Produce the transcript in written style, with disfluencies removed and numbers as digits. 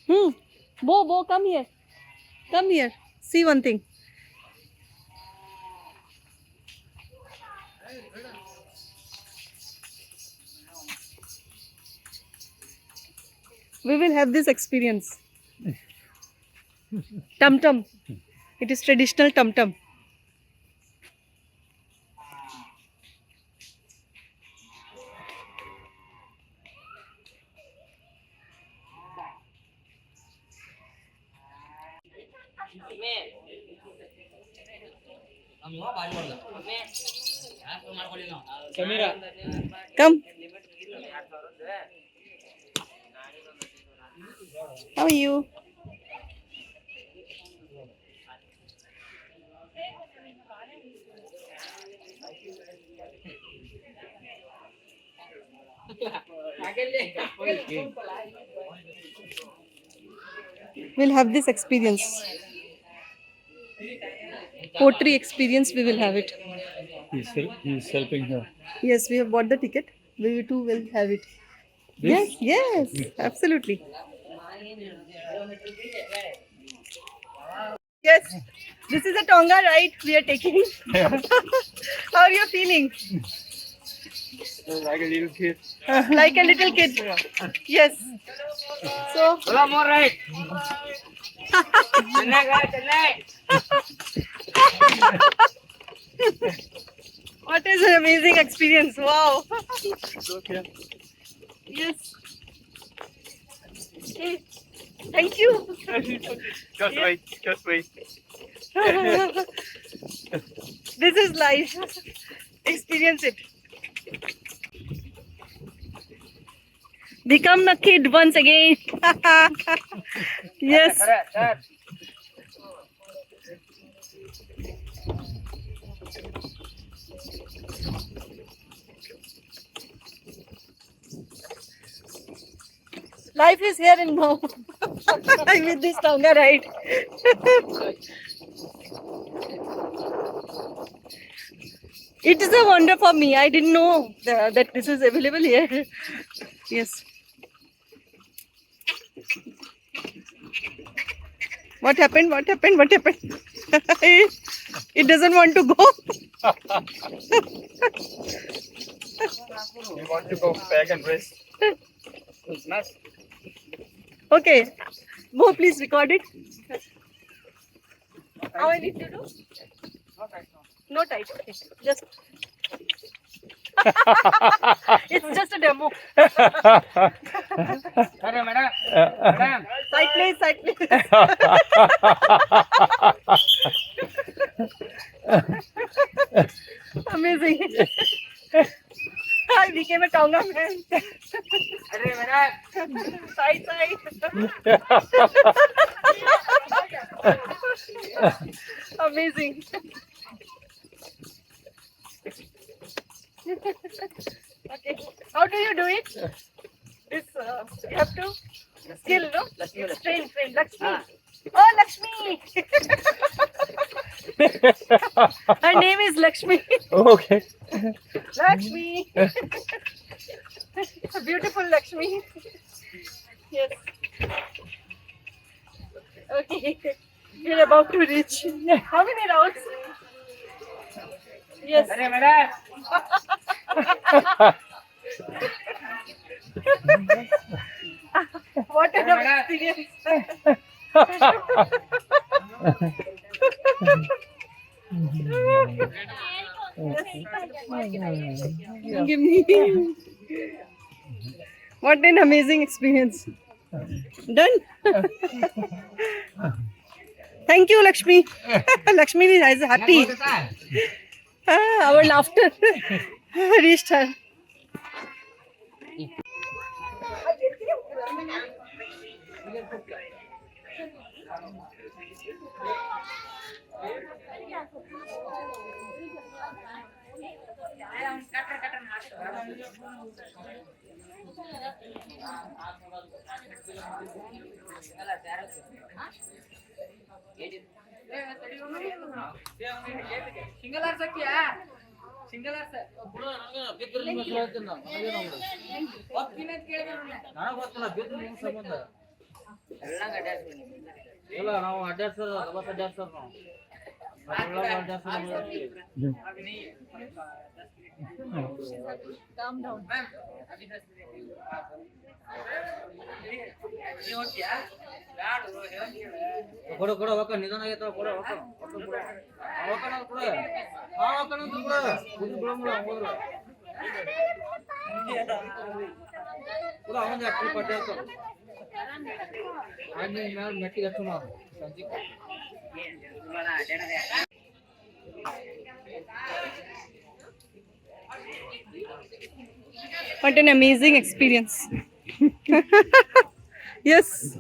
Bo, come here. Come here. See one thing. We will have this experience. Tum tum. It is traditional tum tum. Come. How are you? We'll have this experience. Pottery experience, we will have it. He's helping her. Yes, we have bought the ticket. We too will have it. This? Yes, absolutely. Yes, this is a Tonga ride we are taking. How are you feeling? Like a little kid. Like a little kid. Yes. So. More right. What is an amazing experience! Wow. Okay. Yes. Okay. Thank you. Just wait. Just wait. This is life. Experience it. Become a kid once again. Yes. Life is here and now. With this Tonga ride. It is a wonder for me. I didn't know that this is available here. Yes. What happened? What happened? What happened? It doesn't want to go. You want to go back and rest? It's nice. Okay. Mo, please record it. How I need to do? No tight. Okay. Just. It's just a demo. Side please, side please. Amazing. I became a Tonga man. Side, side. Amazing. Okay. How do you do it? This you have to skill, no? Train. Lakshmi. Oh, Lakshmi. Her name is Lakshmi. Okay. Lakshmi. A beautiful Lakshmi. Yes. Okay. We're about to reach. How many rounds? Yes. What an experience. Give me. What an amazing experience. Done? Thank you, Lakshmi. Lakshmi is happy. Our laughter reached her. ಇಲ್ಲ ನಾವು ಅಡ್ಡಾಡ್ಸೋದು bus ಅಡ್ಡಾಡ್ಸೋದು ನಾವು Calm down. ಕೊಡು ಕೊಡು ಹೋಗ ನಿಧಾನ ಆಗೈತ ಕೊಡು ಹೋಗ ಕೊಡು ಕೊಡು ಹೋಗಣ ಕೊಡು ಆ ಹೋಗಣ ಕೊಡು ಕುದು ಬಿಡೋಣ ಹೋದ್ರು ಕೊಡು ಅವನ ಜಾಸ್ತಿ ಪಟ್ಟೆ ಆಯ್ತು ಆನೆ ಮೇಲೆ ಮೆಟ್ಟಿಗೆ ಹಚ್ಚು ಮಾಡು ಸಂಜೆ What an amazing experience. Yes.